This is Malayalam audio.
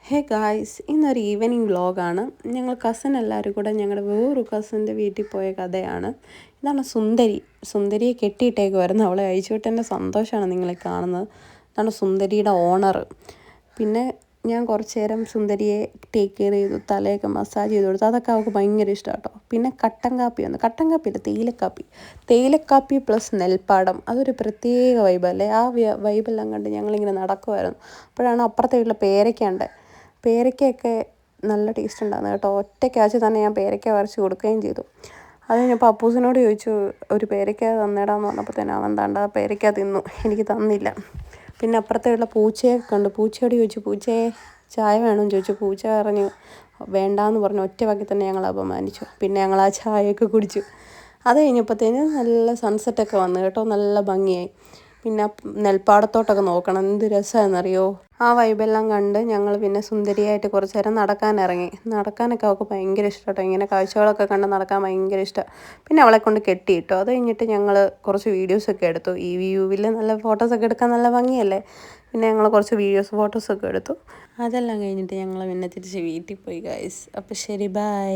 ഹേ ഗായ്സ്, ഇന്നൊരു ഈവനിങ് വ്ളോഗാണ്. ഞങ്ങൾ കസിൻ എല്ലാവരും കൂടെ ഞങ്ങളുടെ വേറൊരു കസിൻ്റെ വീട്ടിൽ പോയ കഥയാണ്. ഇതാണ് സുന്ദരി. സുന്ദരിയെ കെട്ടിയിട്ടേക്കുമായിരുന്നു. അവളെ അയച്ചുവിട്ടതിൻ്റെ സന്തോഷമാണ് നിങ്ങളെ കാണുന്നത്. ഇതാണ് സുന്ദരിയുടെ ഓണർ. പിന്നെ ഞാൻ കുറച്ച് നേരം സുന്ദരിയെ ടേക്ക് കെയർ ചെയ്തു, തലയൊക്കെ മസാജ് ചെയ്ത് കൊടുത്തു. അതൊക്കെ അവൾക്ക് ഭയങ്കര ഇഷ്ടമാണ് കേട്ടോ. പിന്നെ കട്ടൻ കാപ്പി വന്നു. കട്ടൻ കാപ്പിയില്ല, തേയിലക്കാപ്പി പ്ലസ് നെൽപ്പാടം. അതൊരു പ്രത്യേക വൈബല്ലേ. ആ വൈബെല്ലാം കണ്ട് ഞങ്ങളിങ്ങനെ നടക്കുമായിരുന്നു. അപ്പോഴാണ് അപ്പുറത്തെ വീട്ടിലെ പേരയ്ക്കയൊക്കെ നല്ല ടേസ്റ്റ് ഉണ്ടായിരുന്നു കേട്ടോ. ഒറ്റ ക്യാച്ച് തന്നെ ഞാൻ പേരയ്ക്ക വരച്ച് കൊടുക്കുകയും ചെയ്തു. അത് കഴിഞ്ഞപ്പോൾ അപ്പൂസിനോട് ചോദിച്ചു, ഒരു പേരയ്ക്ക തന്നേടാന്ന് പറഞ്ഞപ്പോഴത്തേനും അവൻ താണ്ട പേരയ്ക്ക തിന്നു, എനിക്ക് തന്നില്ല. പിന്നെ അപ്പുറത്തെ വീട്ടിലെ പൂച്ചയെ കണ്ടു. പൂച്ചയോട് ചോദിച്ചു, പൂച്ചയെ ചായ വേണമെന്ന് ചോദിച്ചു. പൂച്ച പറഞ്ഞു വേണ്ടാന്ന് പറഞ്ഞു. ഒറ്റ വാക്കിൽ തന്നെ ഞങ്ങൾ അപമാനിച്ചു. പിന്നെ ഞങ്ങൾ ആ ചായയൊക്കെ കുടിച്ചു. അത് കഴിഞ്ഞപ്പോഴത്തേന് നല്ല സൺസെറ്റൊക്കെ വന്നു കേട്ടോ. നല്ല ഭംഗിയായി. പിന്നെ നെൽപ്പാടത്തോട്ടൊക്കെ നോക്കണം, എന്ത് രസമാണെന്നറിയോ. ആ വൈബെല്ലാം കണ്ട് ഞങ്ങൾ പിന്നെ സുന്ദരിയായിട്ട് കുറച്ച് നേരം നടക്കാനിറങ്ങി. നടക്കാനൊക്കെ അവൾക്ക് ഭയങ്കര ഇഷ്ടം കേട്ടോ. ഇങ്ങനെ കാഴ്ചകളൊക്കെ കണ്ട് നടക്കാൻ ഭയങ്കര ഇഷ്ടം. പിന്നെ അവളെ കൊണ്ട് കെട്ടിയിട്ടു. അത് കഴിഞ്ഞിട്ട് ഞങ്ങൾ കുറച്ച് വീഡിയോസൊക്കെ എടുത്തു. ഈ വ്യൂവിൽ നല്ല ഫോട്ടോസൊക്കെ എടുക്കാൻ നല്ല ഭംഗിയല്ലേ. പിന്നെ ഞങ്ങൾ കുറച്ച് ഫോട്ടോസൊക്കെ എടുത്തു. അതെല്ലാം കഴിഞ്ഞിട്ട് ഞങ്ങൾ പിന്നെ തിരിച്ച് വീട്ടിൽ പോയി ഗൈസ്. അപ്പോൾ ശരി, ബൈ.